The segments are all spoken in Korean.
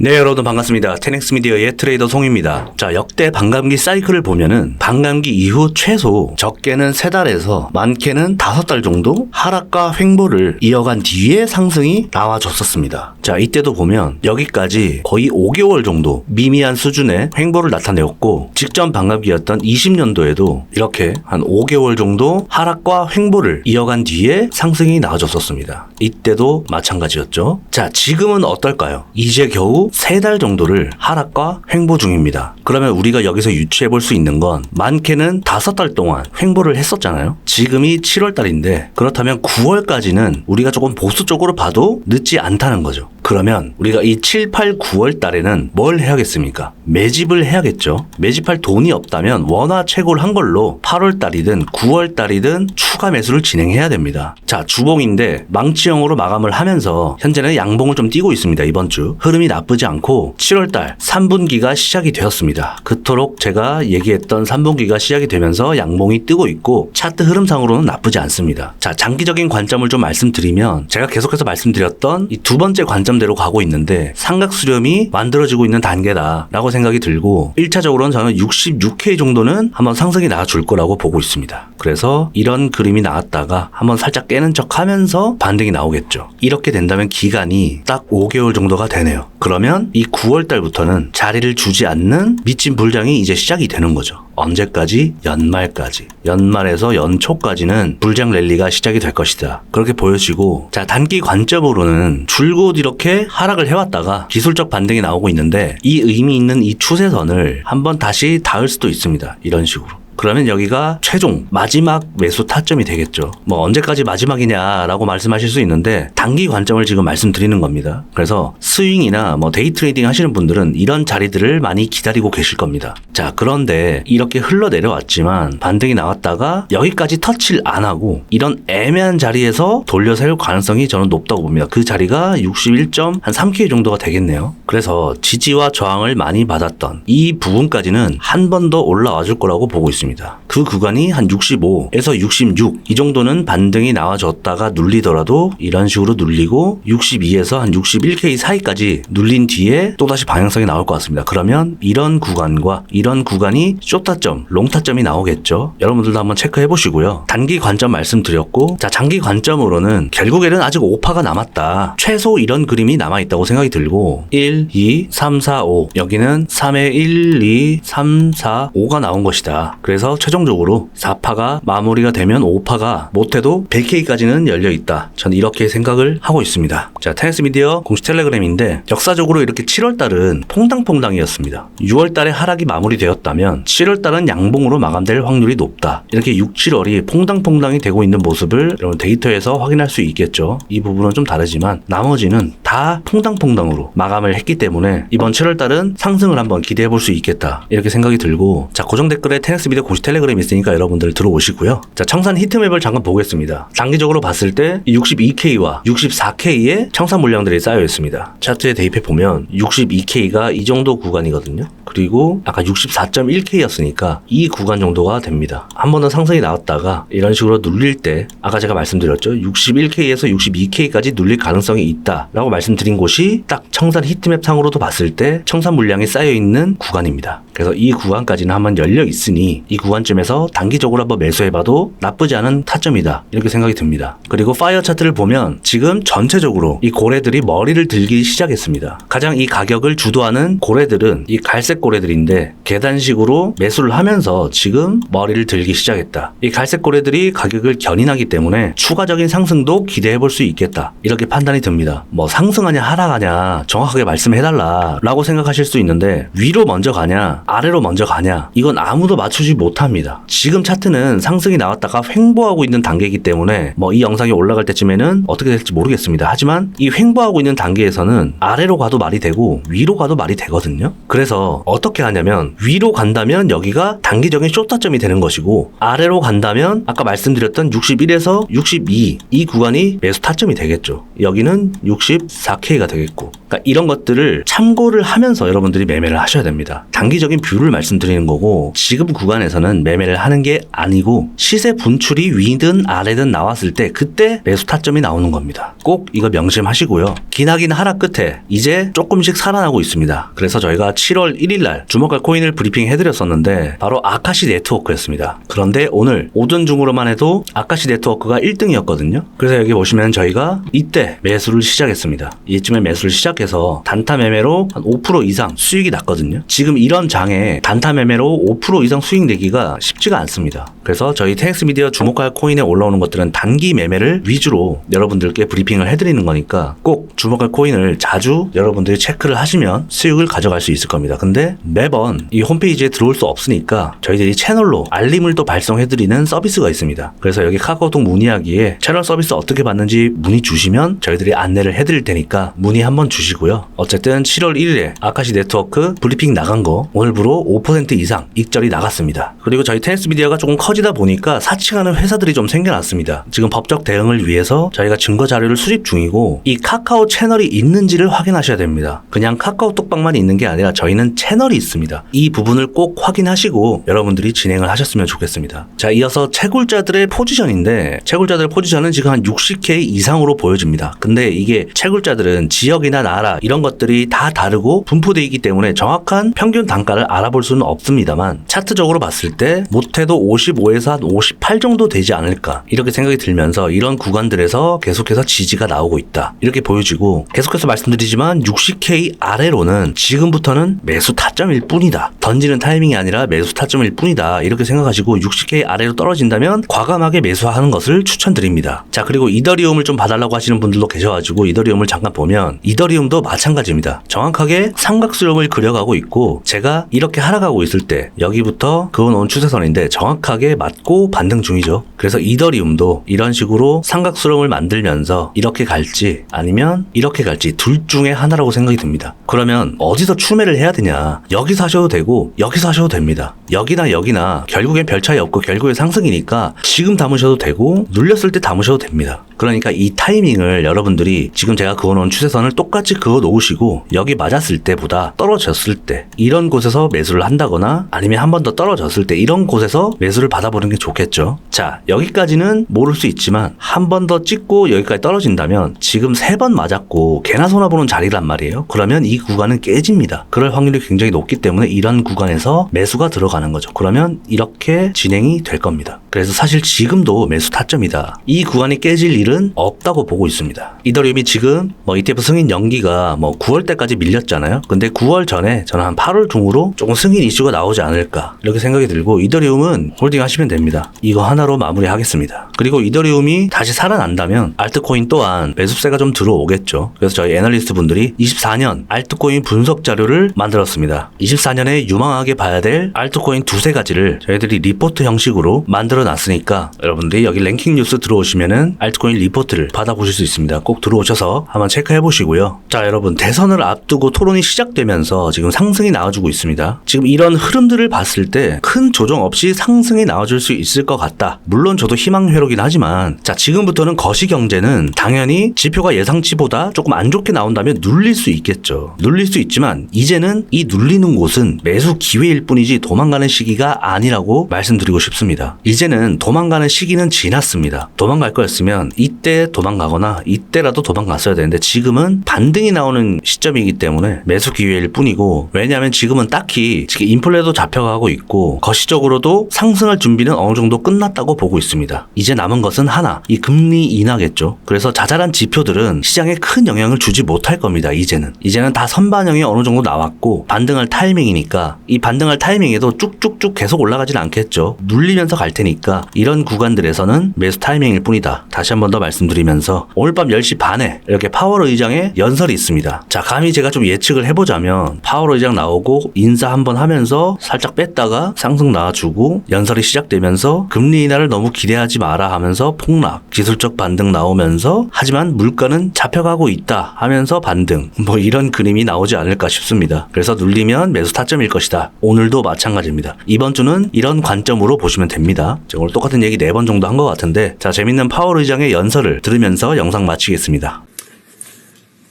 네, 여러분 반갑습니다. 테넥스 미디어의 트레이더 송입니다. 자, 역대 반감기 사이클을 보면은 반감기 이후 최소 적게는 3달에서 많게는 5달 정도 하락과 횡보를 이어간 뒤에 상승이 나와줬었습니다. 자, 이때도 보면 여기까지 거의 5개월 정도 미미한 수준의 횡보를 나타내었고, 직전 반감기였던 20년도에도 이렇게 한 5개월 정도 하락과 횡보를 이어간 뒤에 상승이 나와줬었습니다. 이때도 마찬가지였죠. 자, 지금은 어떨까요? 이제 겨우 3달 정도를 하락과 횡보 중입니다. 그러면 우리가 여기서 유추해 볼 수 있는 건 많게는 5달 동안 횡보를 했었잖아요. 지금이 7월 달인데 그렇다면 9월까지는 우리가 조금 보수적으로 봐도 늦지 않다는 거죠. 그러면 우리가 이 7, 8, 9월 달에는 뭘 해야겠습니까? 매집을 해야겠죠. 매집할 돈이 없다면 원화 채굴 한 걸로 8월 달이든 9월 달이든 추가 매수를 진행해야 됩니다. 자, 주봉인데 망치형으로 마감을 하면서 현재는 양봉을 좀 띄고 있습니다. 이번 주 흐름이 나쁘지 않고 7월 달 3분기가 시작이 되었습니다. 그토록 제가 얘기했던 3분기가 시작이 되면서 양봉이 뜨고 있고 차트 흐름상으로는 나쁘지 않습니다. 자, 장기적인 관점을 좀 말씀드리면 제가 계속해서 말씀드렸던 이 두 번째 관점대로 가고 있는데 삼각 수렴이 만들어지고 있는 단계다라고 생각이 들고 1차적으로는 저는 66K 정도는 한번 상승이 나와줄 거라고 보고 있습니다. 그래서 이런 그림이 나왔다가 한번 살짝 깨는 척 하면서 반등이 나오겠죠. 이렇게 된다면 기간이 딱 5개월 정도가 되네요. 그러면 이 9월 달부터는 자리를 주지 않는 미친 불장이 이제 시작이 되는 거죠. 언제까지? 연말까지. 연말에서 연초까지는 불장 랠리가 시작이 될 것이다. 그렇게 보여지고, 자, 단기 관점으로는 줄곧 이렇게 하락을 해왔다가 기술적 반등이 나오고 있는데 이 의미 있는 이 추세선을 한번 다시 닿을 수도 있습니다. 이런 식으로. 그러면 여기가 최종 마지막 매수 타점이 되겠죠. 뭐 언제까지 마지막이냐라고 말씀하실 수 있는데 단기 관점을 지금 말씀드리는 겁니다. 그래서 스윙이나 뭐 데이 트레이딩 하시는 분들은 이런 자리들을 많이 기다리고 계실 겁니다. 자, 그런데 이렇게 흘러내려왔지만 반등이 나왔다가 여기까지 터치를 안 하고 이런 애매한 자리에서 돌려 세울 가능성이 저는 높다고 봅니다. 그 자리가 61.3K 정도가 되겠네요. 그래서 지지와 저항을 많이 받았던 이 부분까지는 한 번 더 올라와 줄 거라고 보고 있습니다. 그 구간이 한 65에서 66 이 정도는 반등이 나와줬다가 눌리더라도 이런 식으로 눌리고 62에서 한 61K 사이까지 눌린 뒤에 또다시 방향성이 나올 것 같습니다. 그러면 이런 구간과 이런 구간이 숏타점, 롱타점이 나오겠죠. 여러분들도 한번 체크해 보시고요. 단기 관점 말씀드렸고, 자, 장기 관점으로는 결국에는 아직 5파가 남았다. 최소 이런 그림이 남아있다고 생각이 들고 1, 2, 3, 4, 5 여기는 3에 1, 2, 3, 4, 5가 나온 것이다. 그래서 최종적으로 4파가 마무리가 되면 5파가 못해도 100K까지는 열려있다. 저는 이렇게 생각을 하고 있습니다. 자, 테넥스 미디어 공식 텔레그램인데 역사적으로 이렇게 7월달은 퐁당퐁당이었습니다. 6월달에 하락이 마무리되었다면 7월달은 양봉으로 마감될 확률이 높다. 이렇게 6, 7월이 퐁당퐁당이 되고 있는 모습을 여러분 데이터에서 확인할 수 있겠죠. 이 부분은 좀 다르지만 나머지는 다 퐁당퐁당으로 마감을 했기 때문에 이번 7월달은 상승을 한번 기대해 볼 수 있겠다. 이렇게 생각이 들고, 자, 고정 댓글에 테넥스 미디어 공식 텔레그램이 있으니까 여러분들 들어오시고요. 자, 청산 히트맵을 잠깐 보겠습니다. 단기적으로 봤을 때 62K와 64K의 청산 물량들이 쌓여 있습니다. 차트에 대입해 보면 62K가 이 정도 구간이거든요. 그리고 아까 64.1K였으니까 이 구간 정도가 됩니다. 한 번 더 상승이 나왔다가 이런 식으로 눌릴 때 아까 제가 말씀드렸죠. 61K에서 62K까지 눌릴 가능성이 있다라고 말씀드린 곳이 딱 청산 히트맵 상으로도 봤을 때 청산 물량이 쌓여 있는 구간입니다. 그래서 이 구간까지는 한번 열려 있으니 이 구간쯤에서 단기적으로 한번 매수해봐도 나쁘지 않은 타점이다. 이렇게 생각이 듭니다. 그리고 파이어 차트를 보면 지금 전체적으로 이 고래들이 머리를 들기 시작했습니다. 가장 이 가격을 주도하는 고래들은 이 갈색 고래들인데 계단식으로 매수를 하면서 지금 머리를 들기 시작했다. 이 갈색 고래들이 가격을 견인하기 때문에 추가적인 상승도 기대해볼 수 있겠다. 이렇게 판단이 듭니다. 뭐 상승하냐 하락하냐 정확하게 말씀해달라 라고 생각하실 수 있는데 위로 먼저 가냐 아래로 먼저 가냐 이건 아무도 맞추지 못합니다. 지금 차트는 상승이 나왔다가 횡보하고 있는 단계이기 때문에 뭐 이 영상이 올라갈 때쯤에는 어떻게 될지 모르겠습니다. 하지만 이 횡보하고 있는 단계에서는 아래로 가도 말이 되고 위로 가도 말이 되거든요. 그래서 어떻게 하냐면 위로 간다면 여기가 단기적인 숏타점이 되는 것이고 아래로 간다면 아까 말씀드렸던 61에서 62 이 구간이 매수 타점이 되겠죠. 여기는 64K가 되겠고, 그러니까 이런 것들을 부분들을 참고를 하면서 여러분들이 매매를 하셔야 됩니다. 단기적인 뷰를 말씀드리는 거고 지금 구간에서는 매매를 하는 게 아니고 시세 분출이 위든 아래든 나왔을 때 그때 매수 타점이 나오는 겁니다. 꼭 이거 명심하시고요. 기나긴 하락 끝에 이제 조금씩 살아나고 있습니다. 그래서 저희가 7월 1일날 주목할 코인을 브리핑 해드렸었는데 바로 아카시 네트워크였습니다. 그런데 오늘 오전 중으로만 해도 아카시 네트워크가 1등이었거든요. 그래서 여기 보시면 저희가 이때 매수를 시작했습니다. 이쯤에 매수를 시작해서 단타 매매로 한 5% 이상 수익이 났거든요. 지금 이런 장에 단타 매매로 5% 이상 수익 내기가 쉽지가 않습니다. 그래서 저희 테넥스 미디어 주목할 코인에 올라오는 것들은 단기 매매를 위주로 여러분들께 브리핑을 해드리는 거니까 꼭 주목할 코인을 자주 여러분들이 체크를 하시면 수익을 가져갈 수 있을 겁니다. 근데 매번 이 홈페이지에 들어올 수 없으니까 저희들이 채널로 알림을 또 발송해드리는 서비스가 있습니다. 그래서 여기 카카오톡 문의하기에 채널 서비스 어떻게 받는지 문의 주시면 저희들이 안내를 해드릴 테니까 문의 한번 주시고요. 어쨌든 7월 1일에 아카시 네트워크 브리핑 나간 거 오늘부로 5% 이상 익절이 나갔습니다. 그리고 저희 테넥스 미디어가 조금 커지다 보니까 사칭하는 회사들이 좀 생겨났습니다. 지금 법적 대응을 위해서 저희가 증거 자료를 수집 중이고 이 카카오 채널이 있는지를 확인하셔야 됩니다. 그냥 카카오톡방만 있는 게 아니라 저희는 채널이 있습니다. 이 부분을 꼭 확인하시고 여러분들이 진행을 하셨으면 좋겠습니다. 자, 이어서 채굴자들의 포지션인데 채굴자들의 포지션은 지금 한 60K 이상으로 보여집니다. 근데 이게 채굴자들은 지역이나 나라 이런 것들이 다 다르고 분포되어 있기 때문에 정확한 평균 단가를 알아볼 수는 없습니다만 차트적으로 봤을 때 못해도 55에서 한 58 정도 되지 않을까 이렇게 생각이 들면서 이런 구간들에서 계속해서 지지가 나오고 있다 이렇게 보여지고 계속해서 말씀드리지만 60K 아래로는 지금부터는 매수 타점일 뿐이다. 던지는 타이밍이 아니라 매수 타점일 뿐이다 이렇게 생각하시고 60K 아래로 떨어진다면 과감하게 매수하는 것을 추천드립니다. 자, 그리고 이더리움을 좀 봐달라고 하시는 분들도 계셔가지고 이더리움을 잠깐 보면 이더리움도 마찬가지입니다. 정확하게 삼각수렴을 그려가고 있고 제가 이렇게 하락하고 있을 때 여기부터 그어놓은 추세선인데 정확하게 맞고 반등 중이죠. 그래서 이더리움도 이런 식으로 삼각수렴을 만들면서 이렇게 갈지 아니면 이렇게 갈지 둘 중에 하나라고 생각이 듭니다. 그러면 어디서 추매를 해야 되냐? 여기서 하셔도 되고 여기서 하셔도 됩니다. 여기나 여기나 결국엔 별 차이 없고 결국엔 상승이니까 지금 담으셔도 되고 눌렸을 때 담으셔도 됩니다. 그러니까 이 타이밍을 여러분들이 지금 제가 그어놓은 추세선을 똑같이 그어 놓으시고 여기 맞았을 때보다 떨어졌을 때 이런 곳에서 매수를 한다거나 아니면 한 번 더 떨어졌을 때 이런 곳에서 매수를 받아보는 게 좋겠죠. 자, 여기까지는 모를 수 있지만 한 번 더 찍고 여기까지 떨어진다면 지금 3번 맞았고 개나 소나 보는 자리란 말이에요. 그러면 이 구간은 깨집니다. 그럴 확률이 굉장히 높기 때문에 이런 구간에서 매수가 들어가는 거죠. 그러면 이렇게 진행이 될 겁니다. 그래서 사실 지금도 매수 타점이다. 이 구간이 깨질 일은 없다고 보고 있습니다. 이더리움이 지금 ETF 승인 연기가 9월 때까지 밀렸잖아요. 근데 9월 전에 저는 한 8월 중으로 조금 승인 이슈가 나오지 않을까 이렇게 생각이 들고 이더리움은 홀딩 하시면 됩니다. 이거 하나로 마무리하겠습니다. 그리고 이더리움이 다시 살아난다면 알트코인 또한 매수세가 좀 들어오겠죠. 그래서 저희 애널리스트 분들이 24년 알트코인 분석 자료를 만들었습니다. 24년에 유망하게 봐야 될 알트코인 두세 가지를 저희들이 리포트 형식으로 만들어 놨으니까 여러분들이 여기 랭킹 뉴스 들어오시면은 알트코인 리포트를 받아보실 수 있습니다. 꼭 들어오셔서 한번 체크해 보시고요. 자, 여러분 대선을 앞두고 토론이 시작되면서 지금 상승이 나와주고 있습니다. 지금 이런 흐름들을 봤을 때 큰 조정 없이 상승이 나와줄 수 있을 것 같다. 물론 저도 희망회로긴 하지만 자, 지금부터는 거시경제는 당연히 지표가 예상치보다 조금 안 좋게 나온다면 눌릴 수 있겠죠. 눌릴 수 있지만 이제는 이 눌리는 곳은 매수 기회일 뿐이지 도망가는 시기가 아니라고 말씀드리고 싶습니다. 이제는 도망가는 시기는 지났습니다. 도망갈 거였으면 이때 도망가거나 이때라도 도망갔어야 되는데 지금은 반등이 나오는 시점이기 때문에 매수 기회일 뿐이고 왜냐하면 지금은 딱히 지금 인플레도 잡혀가고 있고 거시적으로도 상승할 준비는 어느 정도 끝났다고 보고 있습니다. 이제 남은 것은 하나, 이 금리 인하겠죠. 그래서 자잘한 지표들은 시장에 큰 영향을 주지 못할 겁니다. 이제는 다 선반영이 어느 정도 나왔고 반등할 타이밍이니까 이 반등할 타이밍에도 쭉쭉쭉 계속 올라가진 않겠죠. 눌리면서 갈 테니까 이런 구간들에서는 매수 타이밍일 뿐이다. 다시 한 번 더 말씀드리면서 오늘 밤 10시 반에 이렇게 파월 의장의 연설이 있습니다. 자, 감히 제가 좀 예측을 해보자면 파월 의장 나오고 인사 한번 하면서 살짝 뺐다가 상승 나와주고 연설이 시작되면서 금리 인하를 너무 기대하지 마라 하면서 폭락, 기술적 반등 나오면서 하지만 물가는 잡혀가고 있다 하면서 반등, 이런 그림이 나오지 않을까 싶습니다. 그래서 눌리면 매수 타점일 것이다. 오늘도 마찬가지입니다. 이번 주는 이런 관점으로 보시면 됩니다. 제가 오늘 똑같은 얘기 4번 정도 한 것 같은데 자, 재밌는 파월 의장의 연설을 들으면서 영상 마치겠습니다.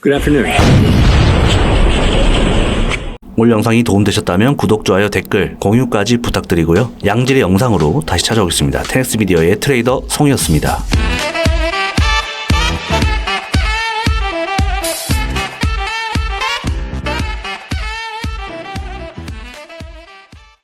Good afternoon. 오늘 영상이 도움되셨다면 구독, 좋아요, 댓글, 공유까지 부탁드리고요. 양질의 영상으로 다시 찾아오겠습니다. 테넥스 미디어의 트레이더 송이었습니다.